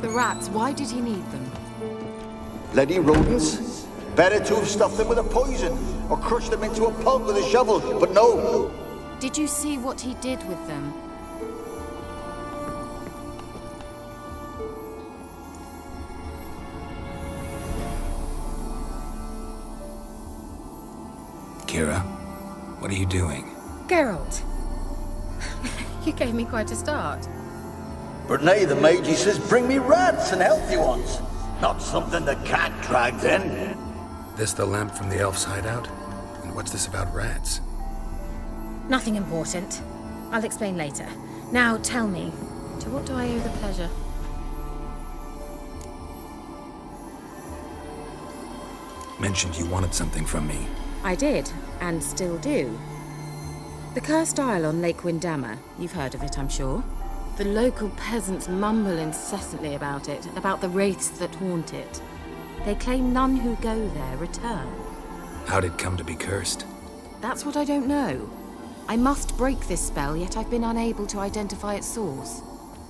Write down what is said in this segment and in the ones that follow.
The rats, why did he need them? Bloody rodents. Better to have stuffed them with a poison, or crushed them into a pulp with a shovel, but no. Did you see what he did with them? Keira, what are you doing? Geralt. You gave me quite a start. But nay, the mage, he says, bring me rats and healthy ones. Not something the cat dragged in. This the lamp from the elf's hideout? And what's this about rats? Nothing important. I'll explain later. Now, tell me, to what do I owe the pleasure? Mentioned you wanted something from me. I did, and still do. The Cursed Isle on Lake Windammer. You've heard of it, I'm sure. The local peasants mumble incessantly about it, about the wraiths that haunt it. They claim none who go there return. How'd it come to be cursed? That's what I don't know. I must break this spell, yet I've been unable to identify its source.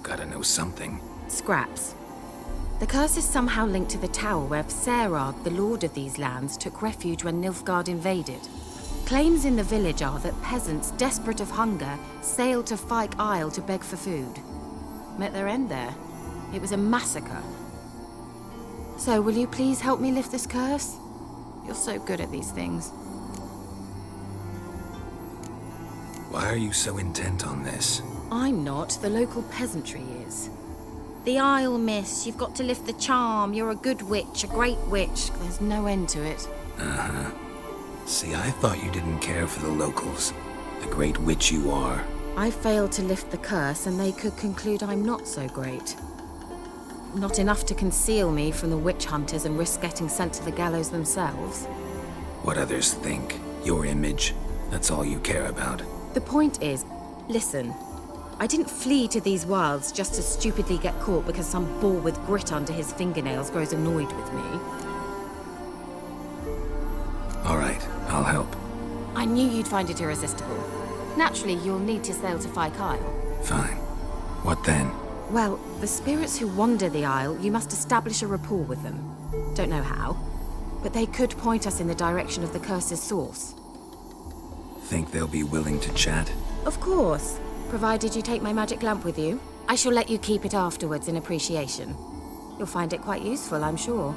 Gotta know something. Scraps. The curse is somehow linked to the tower where Serag, the lord of these lands, took refuge when Nilfgaard invaded. Claims in the village are that peasants, desperate of hunger, sailed to Fyke Isle to beg for food. Met their end there. It was a massacre. So, will you please help me lift this curse? You're so good at these things. Why are you so intent on this? I'm not. The local peasantry is. The Isle, miss. You've got to lift the charm. You're a good witch, a great witch. There's no end to it. Uh-huh. See, I thought you didn't care for the locals. The great witch you are. I failed to lift the curse, and they could conclude I'm not so great. Not enough to conceal me from the witch hunters and risk getting sent to the gallows themselves. What others think. Your image. That's all you care about. The point is, listen. I didn't flee to these wilds just to stupidly get caught because some boar with grit under his fingernails grows annoyed with me. All right, I'll help. I knew you'd find it irresistible. Naturally, you'll need to sail to Fyke Isle. Fine. What then? Well, the spirits who wander the Isle, you must establish a rapport with them. Don't know how, but they could point us in the direction of the curse's source. Think they'll be willing to chat? Of course, provided you take my magic lamp with you. I shall let you keep it afterwards in appreciation. You'll find it quite useful, I'm sure.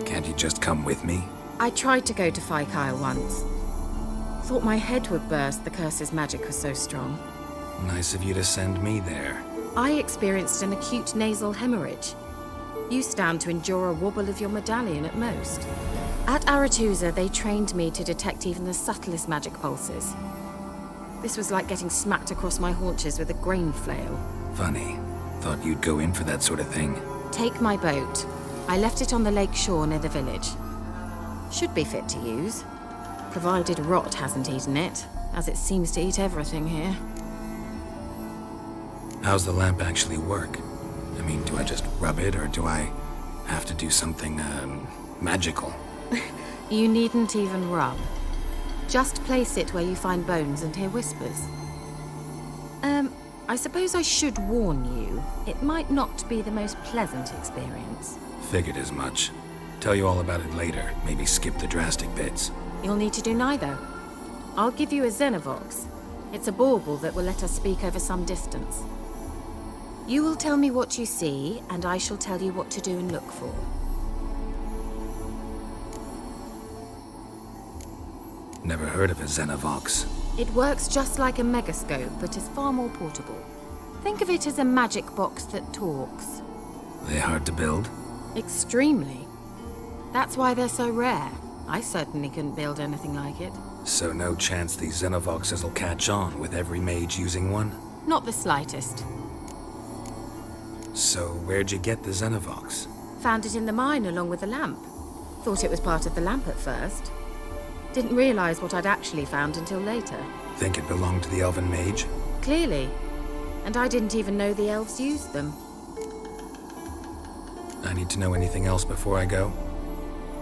Can't you just come with me? I tried to go to Fyke Isle once. Thought my head would burst, the curse's magic was so strong. Nice of you to send me there. I experienced an acute nasal hemorrhage. You stand to endure a wobble of your medallion at most. At Aretusa, they trained me to detect even the subtlest magic pulses. This was like getting smacked across my haunches with a grain flail. Funny. Thought you'd go in for that sort of thing. Take my boat. I left it on the lake shore near the village. Should be fit to use, provided rot hasn't eaten it, as it seems to eat everything here. How's the lamp actually work? I mean, do I just rub it, or do I have to do something, magical? You needn't even rub. Just place it where you find bones and hear whispers. I suppose I should warn you, it might not be the most pleasant experience. Figured as much. Tell you all about it later, maybe skip the drastic bits. You'll need to do neither. I'll give you a Xenovox. It's a bauble that will let us speak over some distance. You will tell me what you see, and I shall tell you what to do and look for. Never heard of a Xenovox. It works just like a megascope, but is far more portable. Think of it as a magic box that talks. They hard to build? Extremely. That's why they're so rare. I certainly couldn't build anything like it. So no chance these Xenovoxes will catch on with every mage using one? Not the slightest. So where'd you get the Xenovox? Found it in the mine along with the lamp. Thought it was part of the lamp at first. Didn't realize what I'd actually found until later. Think it belonged to the elven mage? Clearly. And I didn't even know the elves used them. I need to know anything else before I go?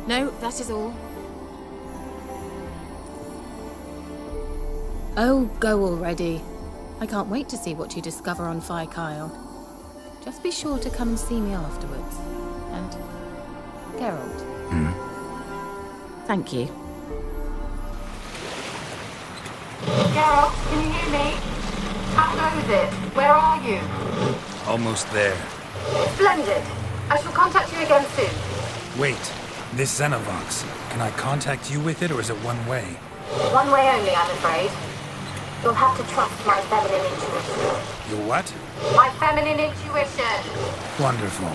No, that is all. Oh, go already. I can't wait to see what you discover on Fyke Isle. Just be sure to come and see me afterwards. And Geralt. Thank you. Geralt, can you hear me? How goes it? Where are you? Almost there. Splendid. I shall contact you again soon. Wait, this Xenovox, can I contact you with it or is it one way? One way only, I'm afraid. You'll have to trust my feminine intuition. Your what? My feminine intuition. Wonderful.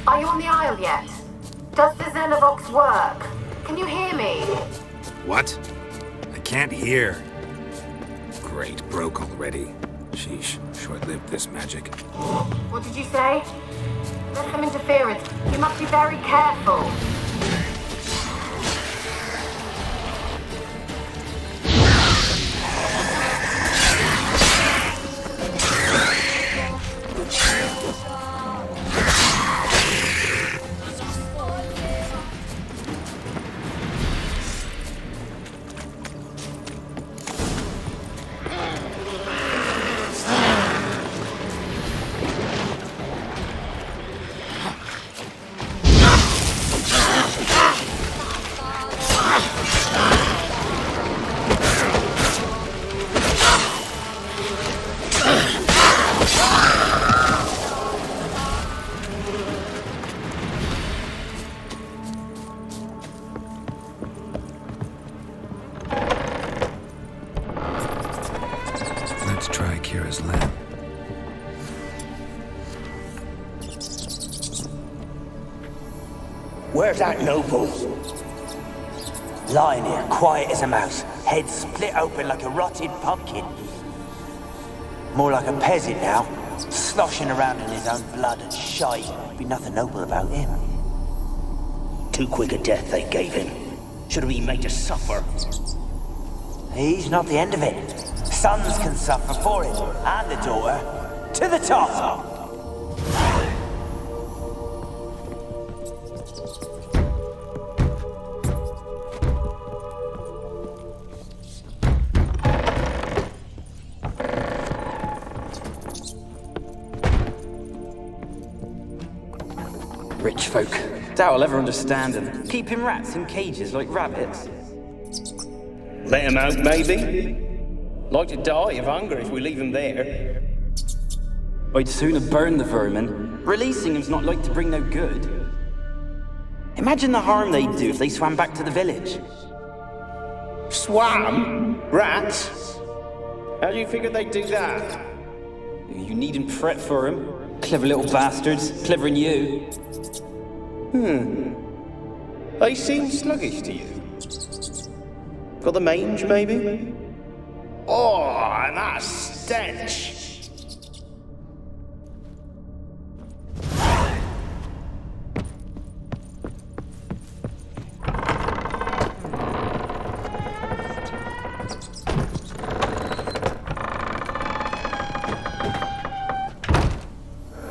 Are you on the Isle yet? Does the Xenovox work? Can you hear me? What? I can't hear. Great, broke already. Sheesh, short-lived this magic. What did you say? There's some interference. You must be very careful. Let's try Keira's lamp. Where's that noble? Lying here, quiet as a mouse, head split open like a rotted pumpkin. More like a peasant now, sloshing around in his own blood and shite. Be nothing noble about him. Too quick a death they gave him. Should have been made to suffer. He's not the end of it. Sons can suffer for it, and the daughter. To the top! Rich folk. Doubt I'll ever understand them. Keeping rats in cages like rabbits. Let him out, maybe? Like to die of hunger if we leave him there. I'd sooner burn the vermin. Releasing him's not like to bring no good. Imagine the harm they'd do if they swam back to the village. Swam? Rats? How do you figure they'd do that? You needn't fret for him. Clever little bastards. Clever than you. They seem sluggish to you. Got the mange, maybe? Oh, and that stench!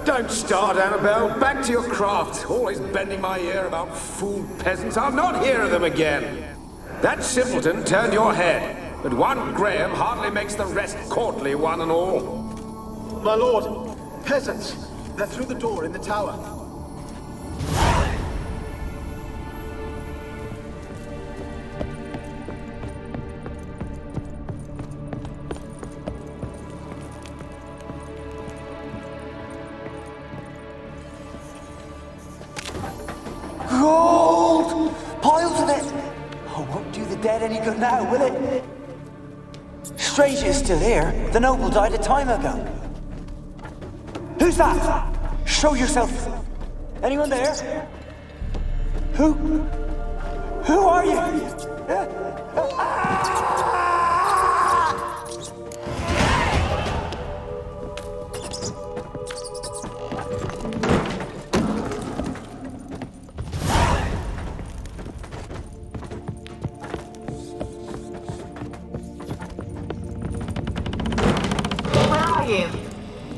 Don't start, Anabelle. Back to your craft. Always bending my ear about fool peasants. I'll not hear of them again. That simpleton turned your head, but one Graham hardly makes the rest courtly, one and all. My lord, peasants. They're through the door in the tower. Go! any good now, will it? Strange it's still here. The noble died a time ago. Who's that? Show yourself. Anyone there? Who are you?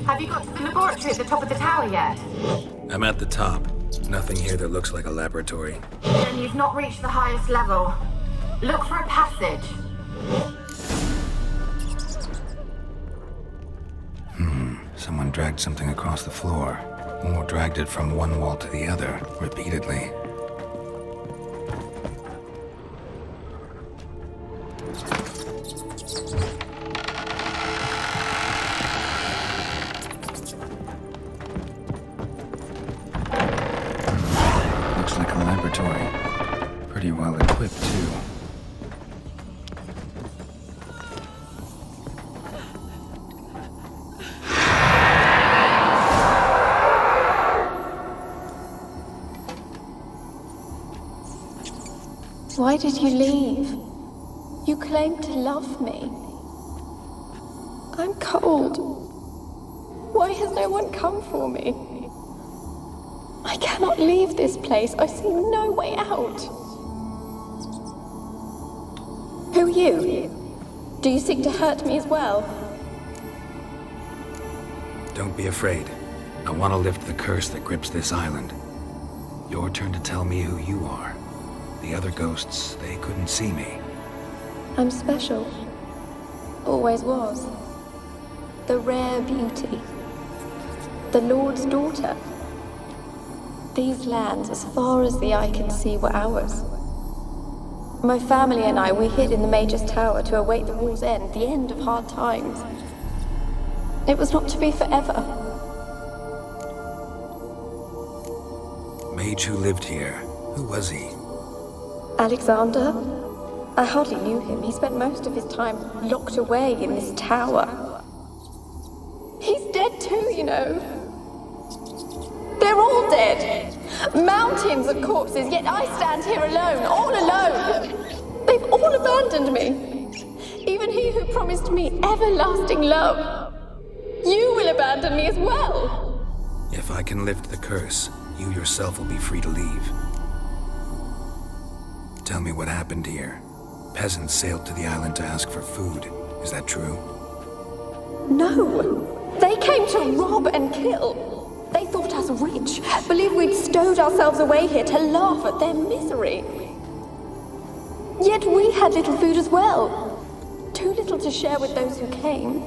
Have you got to the laboratory at the top of the tower yet? I'm at the top. Nothing here that looks like a laboratory. Then you've not reached the highest level. Look for a passage. Someone dragged something across the floor. Or dragged it from one wall to the other, repeatedly. Looks like a laboratory. Pretty well equipped, too. Why did you leave? You claimed to love me. I'm cold. Why has no one come for me? I cannot leave this place. I see no way out. Who are you? Do you seek to hurt me as well? Don't be afraid. I want to lift the curse that grips this island. Your turn to tell me who you are. The other ghosts, they couldn't see me. I'm special. Always was. The rare beauty. The Lord's daughter. These lands, as far as the eye can see, were ours. My family and I, we hid in the Mage's Tower to await the war's end, the end of hard times. It was not to be forever. Mage who lived here. Who was he? Alexander? I hardly knew him. He spent most of his time locked away in this tower. He's dead too, you know. They're all dead. Mountains of corpses, yet I stand here alone, all alone. They've all abandoned me. Even he who promised me everlasting love. You will abandon me as well. If I can lift the curse, you yourself will be free to leave. Tell me what happened here. Peasants sailed to the island to ask for food. Is that true? No. They came to rob and kill. They thought us rich, believed we'd stowed ourselves away here to laugh at their misery. Yet we had little food as well. Too little to share with those who came.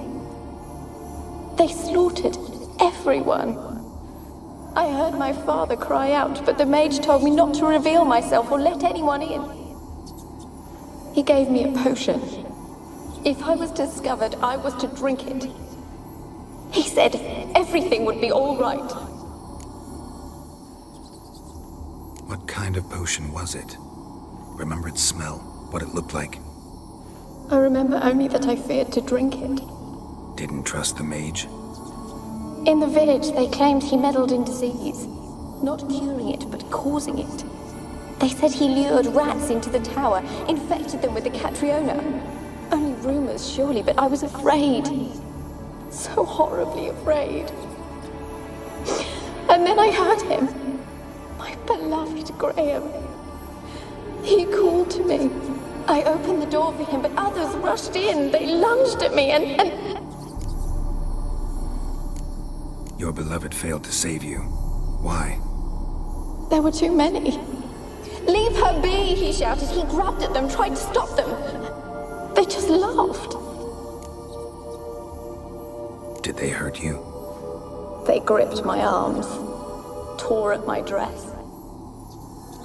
They slaughtered everyone. I heard my father cry out, but the mage told me not to reveal myself or let anyone in. He gave me a potion. If I was discovered, I was to drink it. He said everything would be all right. What kind of potion was it? Remember its smell? What it looked like? I remember only that I feared to drink it. Didn't trust the mage? In the village, they claimed he meddled in disease. Not curing it, but causing it. They said he lured rats into the tower, infected them with the Catriona. Only rumors, surely, but I was afraid. So horribly afraid. And then I heard him. My beloved Graham. He called to me. I opened the door for him, but others rushed in. They lunged at me and... Your beloved failed to save you. Why? There were too many. Leave her be, he shouted. He grabbed at them, tried to stop them. They just laughed. Did they hurt you? They gripped my arms, tore at my dress.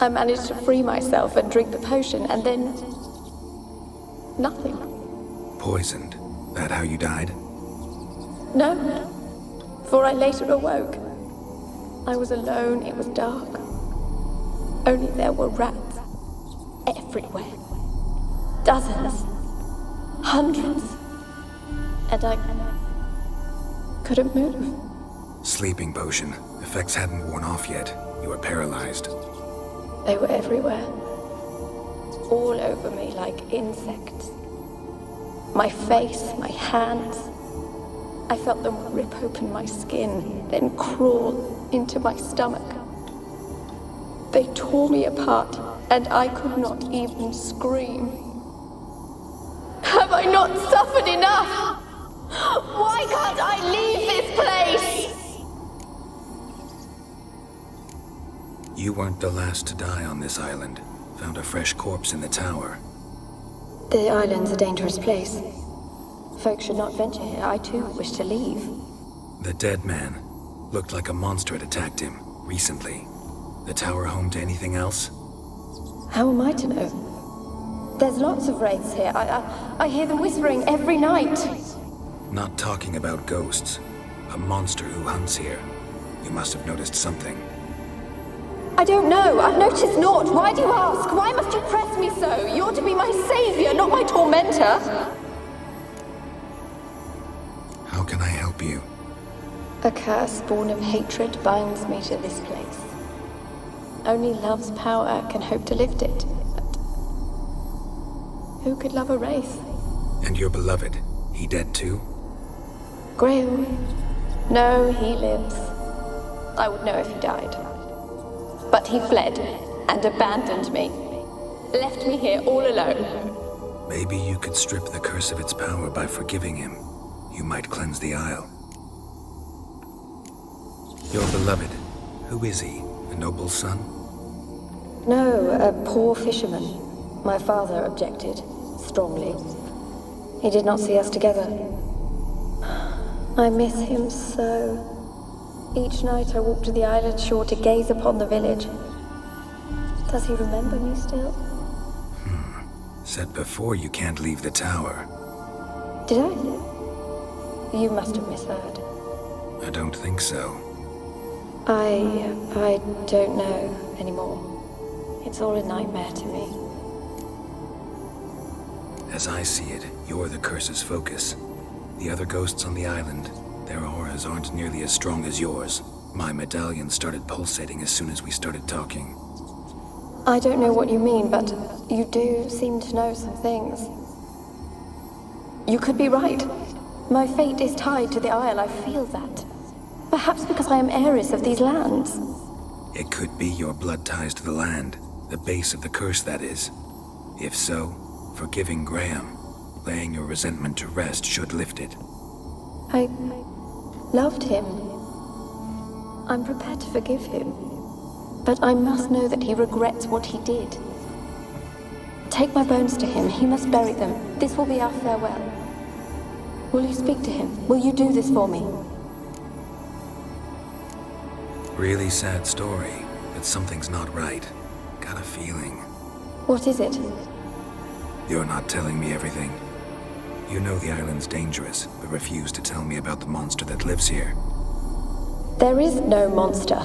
I managed to free myself and drink the potion, and then... nothing. Poisoned? That how you died? No, for I later awoke. I was alone, it was dark. Only there were rats everywhere. Dozens. Hundreds. And I couldn't move. Sleeping potion. Effects hadn't worn off yet. You were paralyzed. They were everywhere. All over me like insects. My face, my hands. I felt them rip open my skin, then crawl into my stomach. They tore me apart, and I could not even scream. Have I not suffered enough? Why can't I leave this place? You weren't the last to die on this island. Found a fresh corpse in the tower. The island's a dangerous place. Folks should not venture here. I too wish to leave. The dead man. Looked like a monster had attacked him, recently. The tower home to anything else? How am I to know? There's lots of wraiths here. I hear them whispering every night. Not talking about ghosts. A monster who hunts here. You must have noticed something. I don't know. I've noticed naught. Why do you ask? Why must you press me so? You're to be my savior, not my tormentor. How can I help you? A curse born of hatred binds me to this place. Only love's power can hope to lift it. But who could love a wraith? And your beloved, he dead too? Graham? No, he lives. I would know if he died. But he fled and abandoned me. Left me here all alone. Maybe you could strip the curse of its power by forgiving him. You might cleanse the Isle. Your beloved, who is he? A noble son? No, a poor fisherman. My father objected, strongly. He did not see us together. I miss him so. Each night I walk to the island shore to gaze upon the village. Does he remember me still? Said before you can't leave the tower. Did I? You must have misheard. I don't think so. I don't know anymore. It's all a nightmare to me. As I see it, you're the curse's focus. The other ghosts on the island, their auras aren't nearly as strong as yours. My medallion started pulsating as soon as we started talking. I don't know what you mean, but you do seem to know some things. You could be right. My fate is tied to the Isle, I feel that. Perhaps because I am heiress of these lands. It could be your blood ties to the land, the base of the curse, that is. If so, forgiving Graham, laying your resentment to rest should lift it. I loved him. I'm prepared to forgive him. But I must know that he regrets what he did. Take my bones to him. He must bury them. This will be our farewell. Will you speak to him? Will you do this for me? Really sad story, but something's not right. Got a feeling. What is it? You're not telling me everything. You know the island's dangerous, but refuse to tell me about the monster that lives here. There is no monster.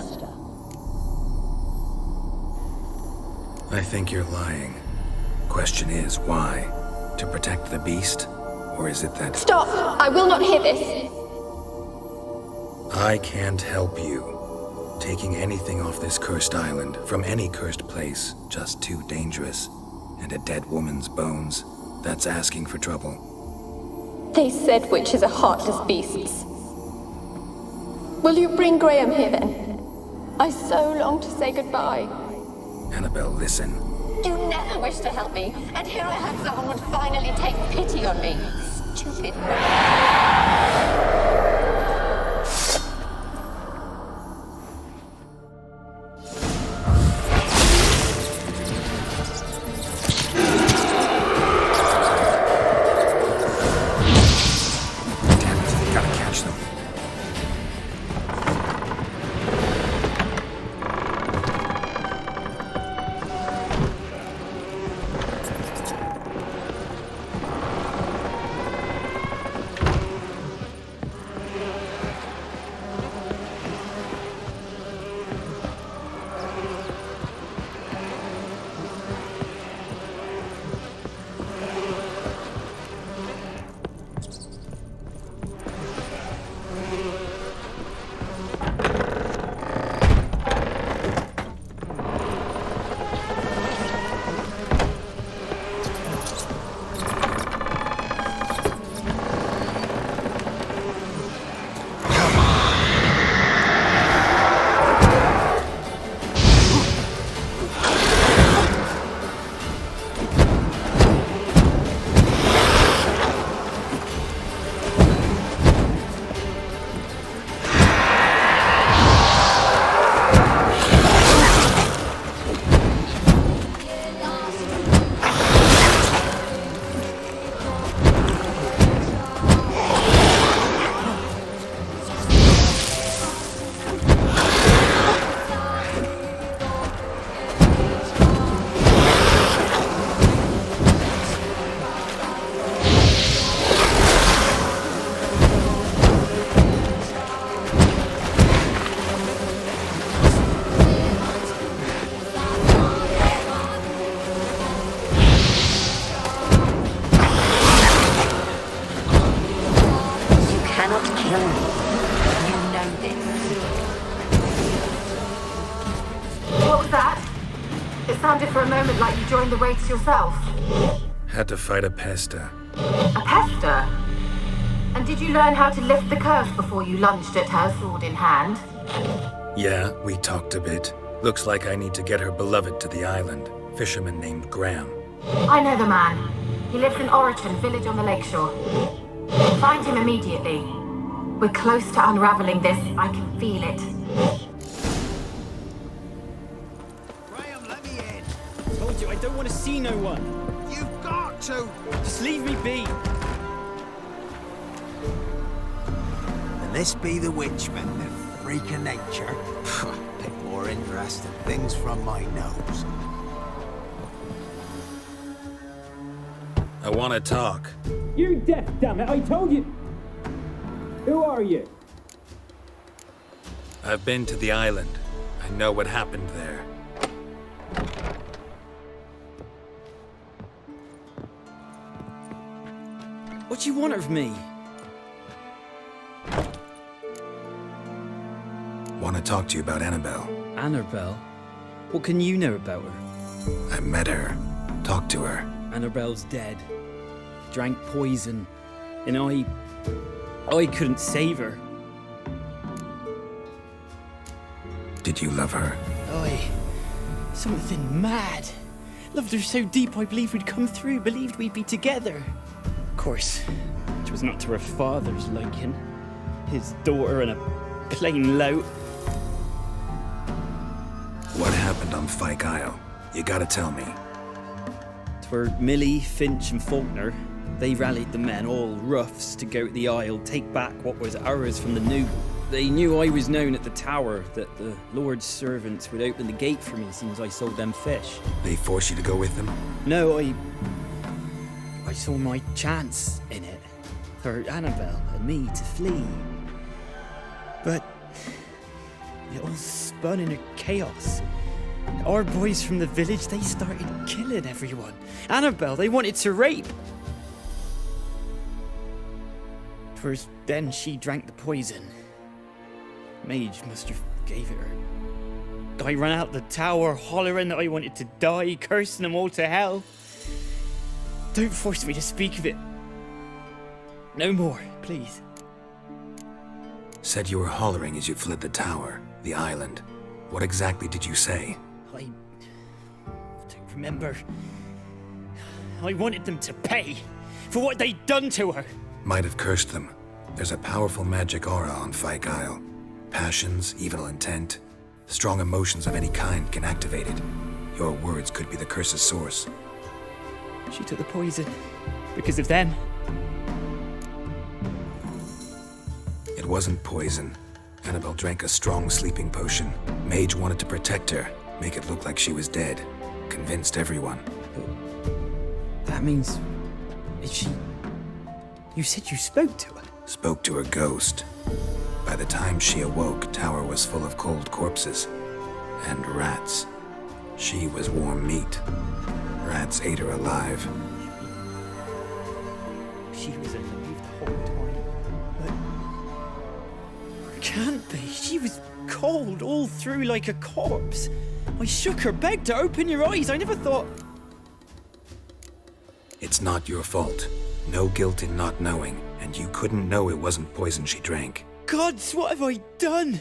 I think you're lying. Question is, why? To protect the beast? Or is it that... Stop! I will not hear this! I can't help you. Taking anything off this cursed island, from any cursed place, just too dangerous. And a dead woman's bones, that's asking for trouble. They said witches are heartless beasts. Will you bring Graham here then? I so long to say goodbye. Anabelle, listen. You never wished to help me, and here I have someone would finally take pity on me. Stupid was that? It sounded for a moment like you joined the raids yourself. Had to fight a Pesta. A Pesta? And did you learn how to lift the curse before you lunged at her, sword in hand? Yeah, we talked a bit. Looks like I need to get her beloved to the island. Fisherman named Graham. I know the man. He lives in Oriton, village on the lakeshore. Find him immediately. We're close to unraveling this. I can feel it. Graham, let me in. Told you, I don't want to see no one. You've got to. Just leave me be. And this be the witchman, the freak of nature. Pick more interesting things from my nose. I want to talk. You deaf, damn it! I told you. Who are you? I've been to the island. I know what happened there. What do you want of me? Want to talk to you about Anabelle. Anabelle? What can you know about her? I met her. Talked to her. Anabelle's dead. Drank poison. And I couldn't save her. Did you love her? Something mad. Loved her so deep I believed we'd come through, believed we'd be together. Of course, it was not to her father's liking. His daughter and a plain lout. What happened on Fyke Isle? You gotta tell me. Twere Millie, Finch and Faulkner. They rallied the men, all roughs, to go to the Isle, take back what was ours from the noble. They knew I was known at the tower, that the Lord's servants would open the gate for me as soon as I sold them fish. They forced you to go with them? No, I saw my chance in it. For Anabelle and me to flee. But it all spun in a chaos. Our boys from the village, they started killing everyone. Anabelle, they wanted to rape. Twas then she drank the poison. Mage must have gave it her. I ran out the tower hollering that I wanted to die, cursing them all to hell. Don't force me to speak of it. No more, please. Said you were hollering as you fled the tower, the island. What exactly did you say? I don't remember. I wanted them to pay for what they'd done to her. Might have cursed them. There's a powerful magic aura on Fyke Isle. Passions, evil intent, strong emotions of any kind can activate it. Your words could be the curse's source. She took the poison because of them. It wasn't poison. Anabelle drank a strong sleeping potion. Mage wanted to protect her, make it look like she was dead. Convinced everyone. That means... is she... You said you spoke to her? Spoke to her ghost. By the time she awoke, tower was full of cold corpses. And rats. She was warm meat. Rats ate her alive. She was alive the whole time. But... can't be. She was cold all through like a corpse. I shook her, begged her, open your eyes. I never thought... It's not your fault. No guilt in not knowing, and you couldn't know it wasn't poison she drank. Gods, what have I done?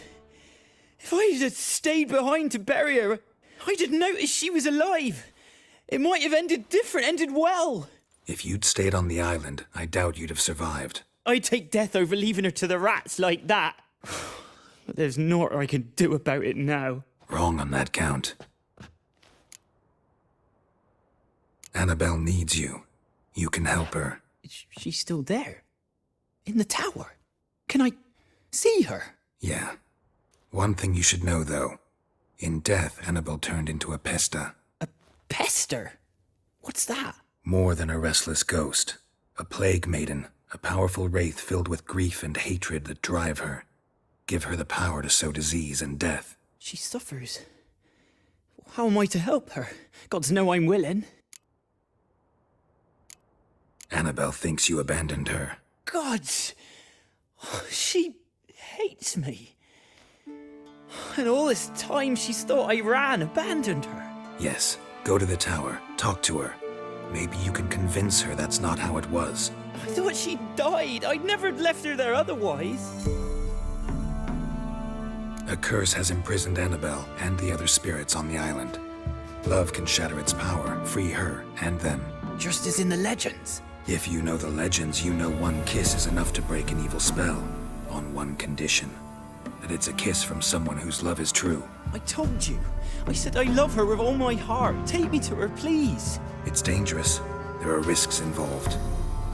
If I had stayed behind to bury her, I'd have noticed she was alive. It might have ended different, ended well. If you'd stayed on the island, I doubt you'd have survived. I'd take death over leaving her to the rats like that. But there's naught I can do about it now. Wrong on that count. Anabelle needs you. You can help her. She's still there? In the tower? Can I see her? Yeah. One thing you should know, though. In death, Anabelle turned into a Pesta. A pester? What's that? More than a restless ghost. A plague maiden. A powerful wraith filled with grief and hatred that drive her. Give her the power to sow disease and death. She suffers. How am I to help her? Gods know I'm willing. Anabelle thinks you abandoned her. Gods! She hates me. And all this time she's thought I abandoned her. Yes, go to the tower, talk to her. Maybe you can convince her that's not how it was. I thought she died. I'd never left her there otherwise. A curse has imprisoned Anabelle and the other spirits on the island. Love can shatter its power, free her and them. Just as in the legends. If you know the legends, you know one kiss is enough to break an evil spell. On one condition. That it's a kiss from someone whose love is true. I told you. I said I love her with all my heart. Take me to her, please. It's dangerous. There are risks involved.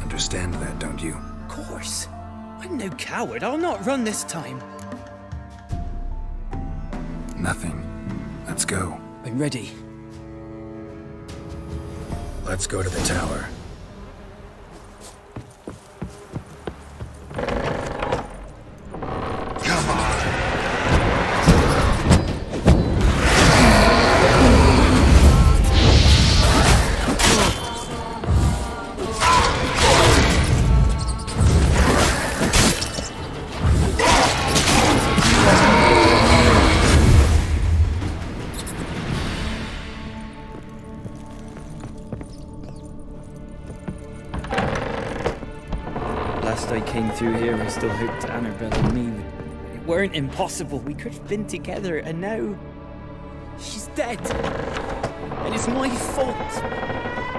Understand that, don't you? Of course. I'm no coward. I'll not run this time. Nothing. Let's go. I'm ready. Let's go to the tower. I came through here, I still hoped Anabelle and me weren't impossible. We could have been together, and now she's dead. And it's my fault.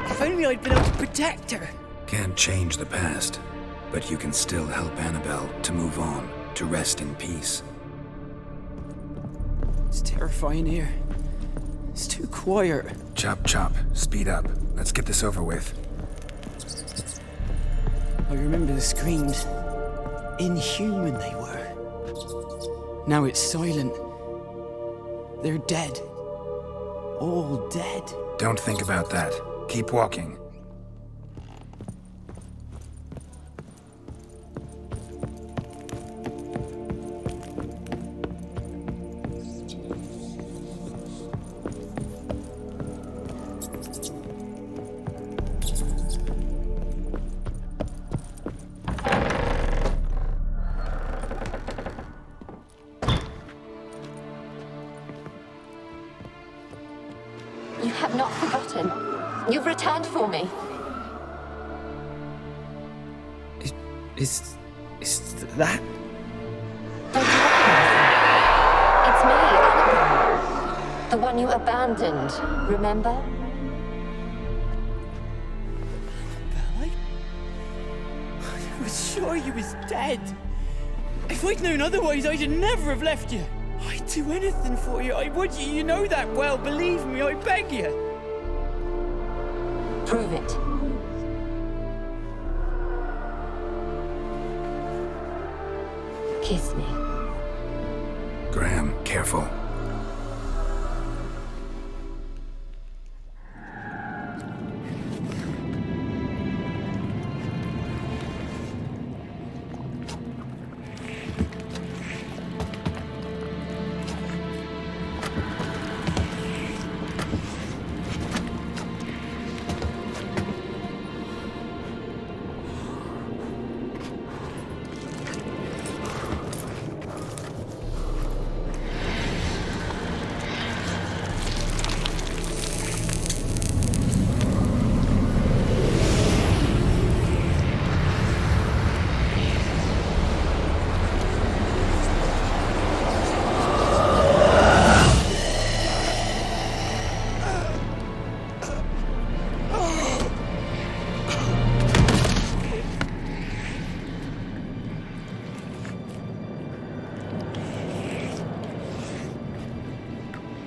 If only I'd been able to protect her. Can't change the past, but you can still help Anabelle to move on, to rest in peace. It's terrifying here. It's too quiet. Chop, chop. Speed up. Let's get this over with. I remember the screams. Inhuman they were. Now it's silent. They're dead. All dead. Don't think about that. Keep walking. You have not forgotten. You've returned for me. Is that? Don't recognize me. It's me, Anabelle. The one you abandoned, remember? Anabelle, I was sure you was dead. If I'd known otherwise, I'd never have left you. I'd do anything for you. I would. You know that well. Believe me, I beg you. Prove it. Kiss me. Graham, careful.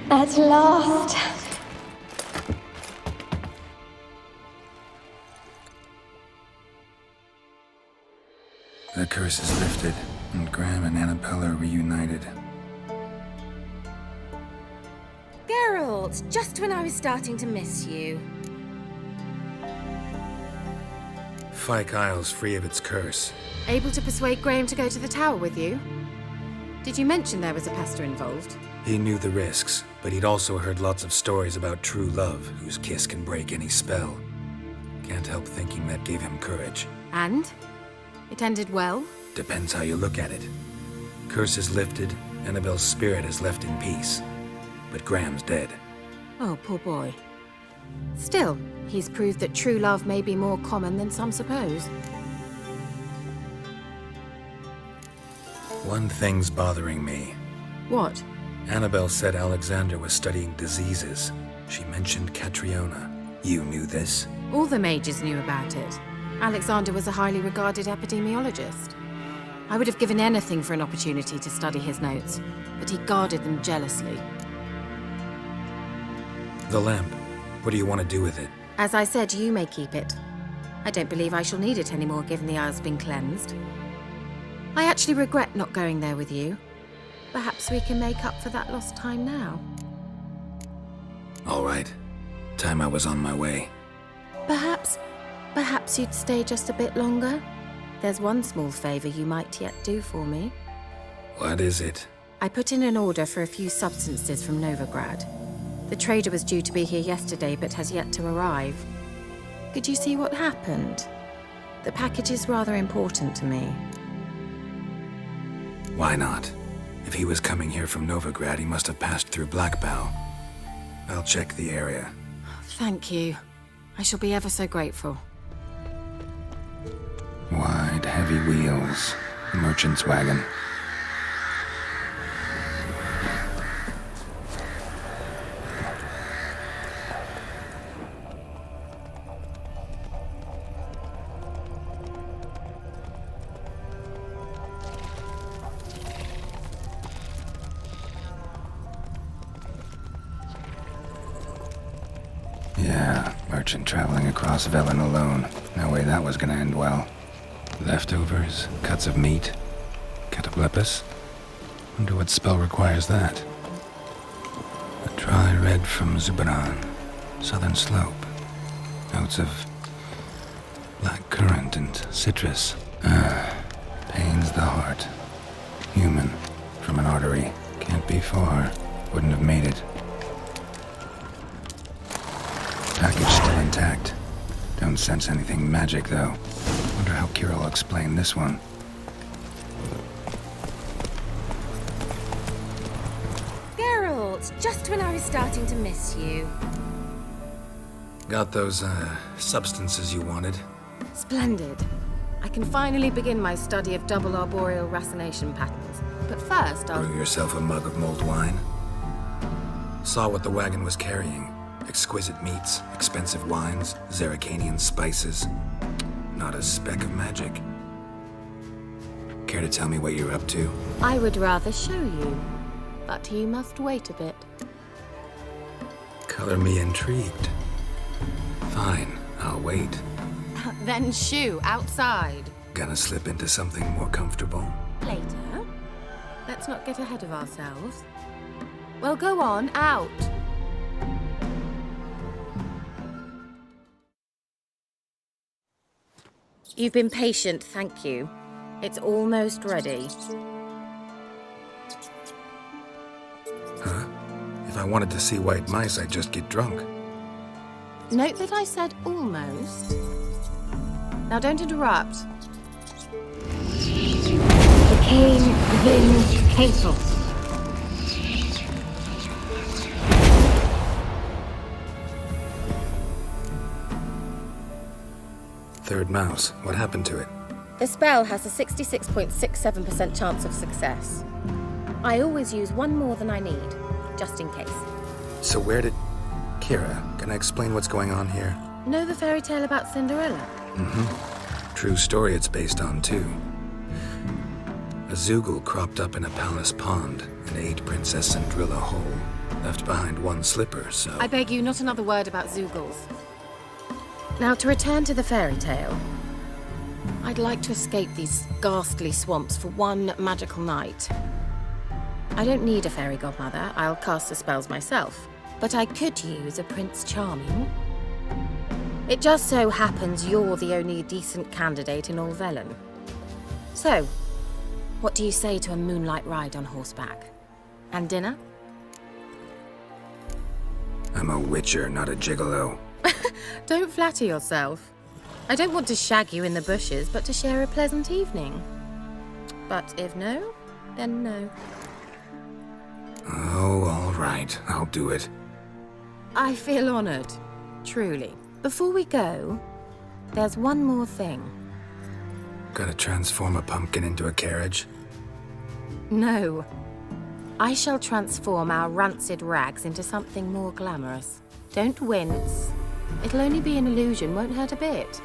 At last. The curse is lifted, and Graham and Anabelle are reunited. Geralt, just when I was starting to miss you. Fyke Isle's free of its curse. Able to persuade Graham to go to the tower with you? Did you mention there was a Pesta involved? He knew the risks, but he'd also heard lots of stories about true love, whose kiss can break any spell. Can't help thinking that gave him courage. And? It ended well? Depends how you look at it. Curse is lifted, Anabelle's spirit is left in peace, but Graham's dead. Oh, poor boy. Still, he's proved that true love may be more common than some suppose. One thing's bothering me. What? Anabelle said Alexander was studying diseases. She mentioned Catriona. You knew this? All the mages knew about it. Alexander was a highly regarded epidemiologist. I would have given anything for an opportunity to study his notes, but he guarded them jealously. The lamp. What do you want to do with it? As I said, you may keep it. I don't believe I shall need it anymore, given the Isle's been cleansed. I actually regret not going there with you. Perhaps we can make up for that lost time now. All right. Time I was on my way. Perhaps you'd stay just a bit longer? There's one small favor you might yet do for me. What is it? I put in an order for a few substances from Novigrad. The trader was due to be here yesterday, but has yet to arrive. Could you see what happened? The package is rather important to me. Why not? If he was coming here from Novigrad, he must have passed through Blackbow. I'll check the area. Thank you. I shall be ever so grateful. Wide, heavy wheels. Merchant's wagon. Yeah, merchant traveling across Velen alone. No way that was gonna end well. Leftovers, cuts of meat, cataplepis. Wonder what spell requires that. A dry red from Zubaran, southern slope. Notes of black currant and citrus. Pains the heart. Human, from an artery. Can't be far. Wouldn't have made it. Package still intact. Don't sense anything magic, though. Wonder how Keira will explain this one. Geralt, just when I was starting to miss you. Got those, substances you wanted? Splendid. I can finally begin my study of double arboreal racination patterns. But first, I'll... Brew yourself a mug of mulled wine. Saw what the wagon was carrying. Exquisite meats, expensive wines, Zerrikanian spices. Not a speck of magic. Care to tell me what you're up to? I would rather show you, but you must wait a bit. Color me intrigued. Fine, I'll wait. Then shoo, outside. Gonna slip into something more comfortable? Later. Let's not get ahead of ourselves. Well, go on, out. You've been patient, thank you. It's almost ready. Huh? If I wanted to see white mice, I'd just get drunk. Note that I said almost. Now don't interrupt. The Cane Vin Castle. Third mouse. What happened to it? The spell has a 66.67% chance of success. I always use one more than I need, just in case. So where did... Keira, can I explain what's going on here? Know the fairy tale about Cinderella? Mm-hmm. True story it's based on, too. A Zoogle cropped up in a palace pond and ate Princess Cinderella whole. Left behind one slipper, so... I beg you, not another word about Zoogles. Now, to return to the fairy tale. I'd like to escape these ghastly swamps for one magical night. I don't need a fairy godmother, I'll cast the spells myself. But I could use a Prince Charming. It just so happens you're the only decent candidate in all Velen. So, what do you say to a moonlight ride on horseback? And dinner? I'm a witcher, not a gigolo. Don't flatter yourself. I don't want to shag you in the bushes, but to share a pleasant evening. But if no, then no. Oh, all right. I'll do it. I feel honored. Truly. Before we go, there's one more thing. Gotta transform a pumpkin into a carriage? No. I shall transform our rancid rags into something more glamorous. Don't wince. It'll only be an illusion, won't hurt a bit.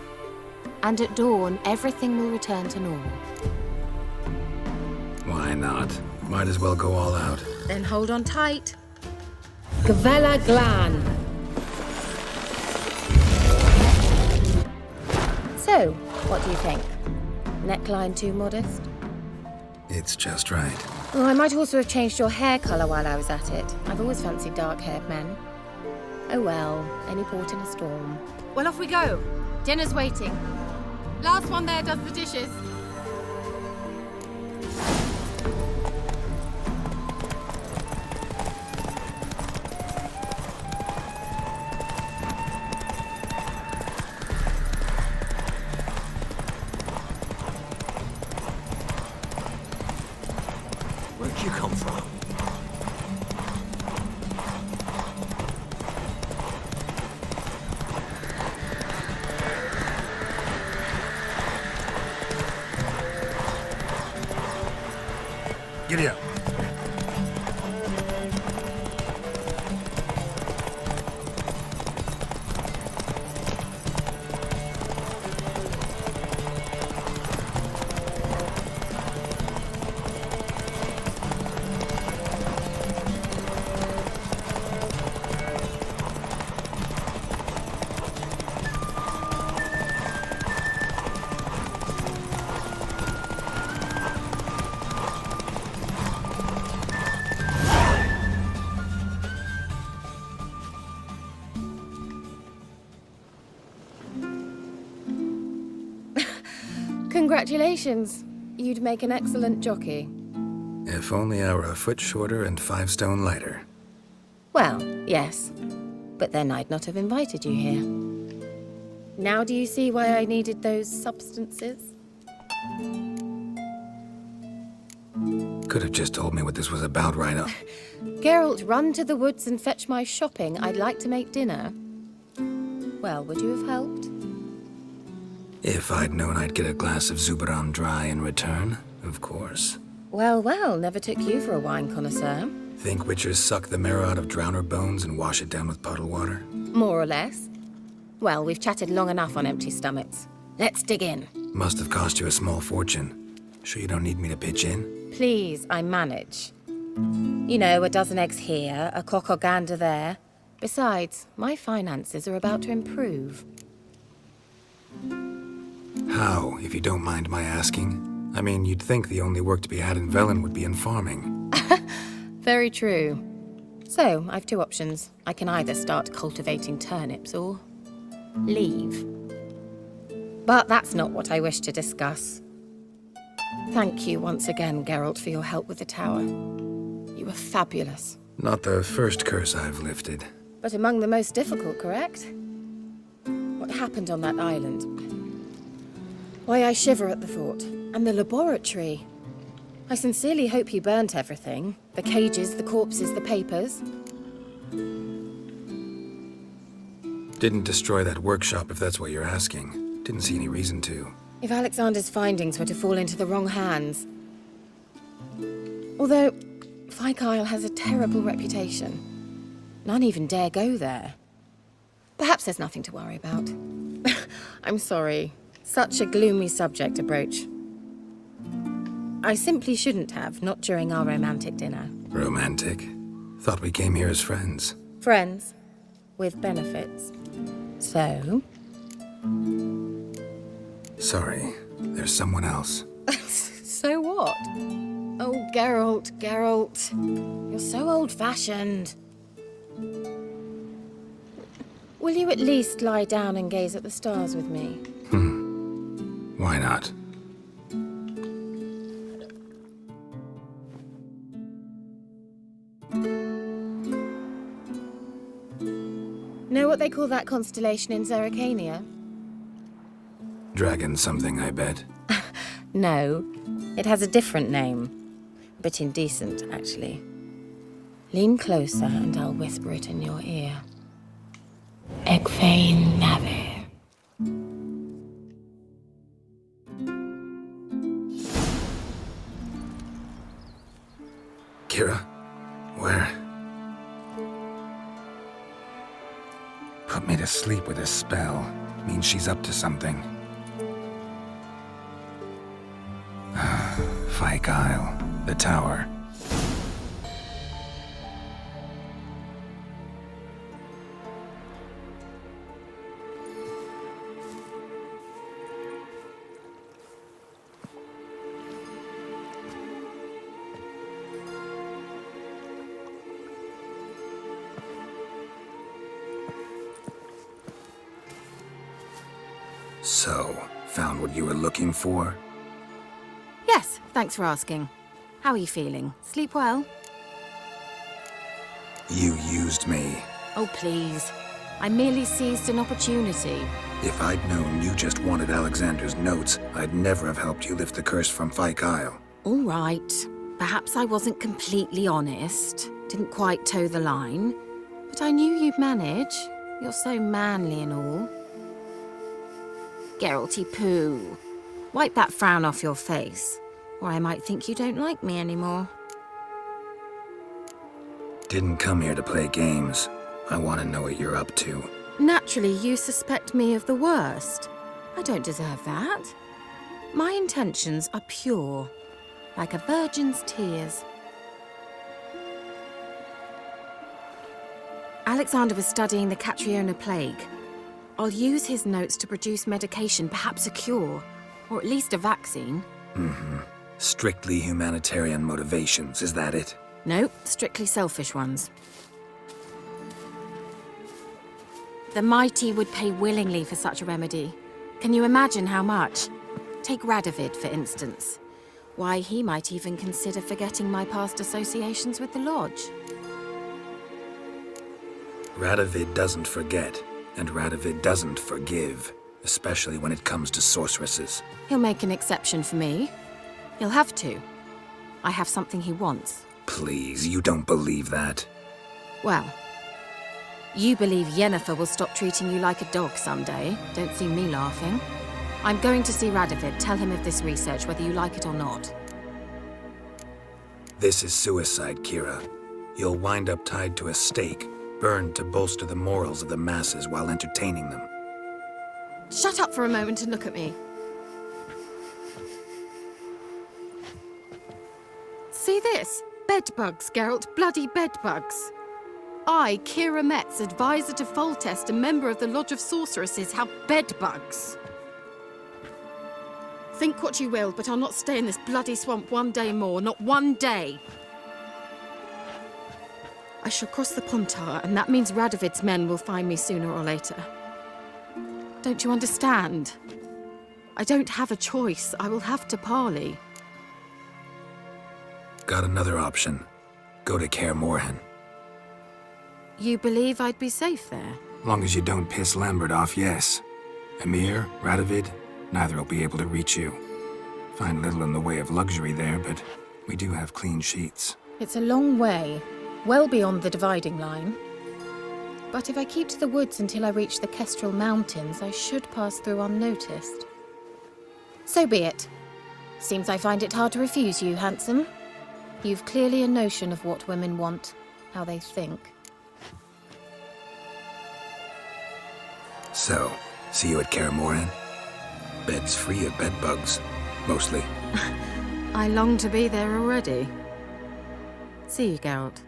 And at dawn, everything will return to normal. Why not? Might as well go all out. Then hold on tight. Gvella Glan. So, what do you think? Neckline too modest? It's just right. Oh, I might also have changed your hair colour while I was at it. I've always fancied dark-haired men. Oh well, any port in a storm. Well, off we go. Dinner's waiting. Last one there does the dishes. Where'd you come from? Giddy up. Congratulations. You'd make an excellent jockey. If only I were a foot shorter and 5 stone lighter. Well, yes. But then I'd not have invited you here. Now do you see why I needed those substances? Could have just told me what this was about right up. Geralt, run to the woods and fetch my shopping. I'd like to make dinner. Well, would you have helped? If I'd known I'd get a glass of Zubaran dry in return, of course. Well, well, never took you for a wine connoisseur. Think witchers suck the marrow out of drowner bones and wash it down with puddle water? More or less. Well, we've chatted long enough on empty stomachs. Let's dig in. Must have cost you a small fortune. Sure you don't need me to pitch in? Please, I manage. You know, a dozen eggs here, a cock or gander there. Besides, my finances are about to improve. How, if you don't mind my asking? I mean, you'd think the only work to be had in Velen would be in farming. Very true. So, I've 2 options. I can either start cultivating turnips or leave. But that's not what I wish to discuss. Thank you once again, Geralt, for your help with the tower. You were fabulous. Not the first curse I've lifted. But among the most difficult, correct? What happened on that island? Why, I shiver at the thought. And the laboratory. I sincerely hope you burnt everything. The cages, the corpses, the papers. Didn't destroy that workshop, if that's what you're asking. Didn't see any reason to. If Alexander's findings were to fall into the wrong hands. Although, Fyke Isle has a terrible reputation. None even dare go there. Perhaps there's nothing to worry about. I'm sorry. Such a gloomy subject to broach. I simply shouldn't have, not during our romantic dinner. Romantic? Thought we came here as friends. Friends. With benefits. So? Sorry, there's someone else. So what? Oh, Geralt, Geralt. You're so old-fashioned. Will you at least lie down and gaze at the stars with me? Why not? Know what they call that constellation in Zerrikania? Dragon something, I bet. No, it has a different name. A bit indecent, actually. Lean closer and I'll whisper it in your ear. Egfain Nave. Keira? Where? Put me to sleep with a spell. Means she's up to something. Fyke Isle. The tower. So, found what you were looking for? Yes, thanks for asking. How are you feeling? Sleep well? You used me. Oh, please. I merely seized an opportunity. If I'd known you just wanted Alexander's notes, I'd never have helped you lift the curse from Fyke Isle. All right. Perhaps I wasn't completely honest. Didn't quite toe the line. But I knew you'd manage. You're so manly and all. Geralty poo. Wipe that frown off your face, or I might think you don't like me anymore. Didn't come here to play games. I want to know what you're up to. Naturally, you suspect me of the worst. I don't deserve that. My intentions are pure, like a virgin's tears. Alexander was studying the Catriona plague. I'll use his notes to produce medication, perhaps a cure, or at least a vaccine. Strictly humanitarian motivations, is that it? Nope, strictly selfish ones. The mighty would pay willingly for such a remedy. Can you imagine how much? Take Radovid, for instance. Why, he might even consider forgetting my past associations with the Lodge. Radovid doesn't forget, and Radovid doesn't forgive, especially when it comes to sorceresses. He'll make an exception for me. He'll have to. I have something he wants. Please, you don't believe that. Well, you believe Yennefer will stop treating you like a dog someday. Don't see me laughing. I'm going to see Radovid, tell him of this research, whether you like it or not. This is suicide, Keira. You'll wind up tied to a stake, burned to bolster the morals of the masses while entertaining them. Shut up for a moment and look at me. See this? Bedbugs, Geralt. Bloody bedbugs. I, Keira Metz, advisor to Foltest, a member of the Lodge of Sorceresses, have bedbugs. Think what you will, but I'll not stay in this bloody swamp one day more. Not one day. I shall cross the Pontar, and that means Radovid's men will find me sooner or later. Don't you understand? I don't have a choice. I will have to parley. Got another option. Go to Kaer Morhen. You believe I'd be safe there? Long as you don't piss Lambert off, yes. Emir, Radovid, neither will be able to reach you. Find little in the way of luxury there, but we do have clean sheets. It's a long way, well beyond the dividing line. But if I keep to the woods until I reach the Kestrel Mountains, I should pass through unnoticed. So be it. Seems I find it hard to refuse you, handsome. You've clearly a notion of what women want, how they think. So, see you at Kaer Morhen? Beds free of bedbugs, mostly. I long to be there already. See you, Geralt.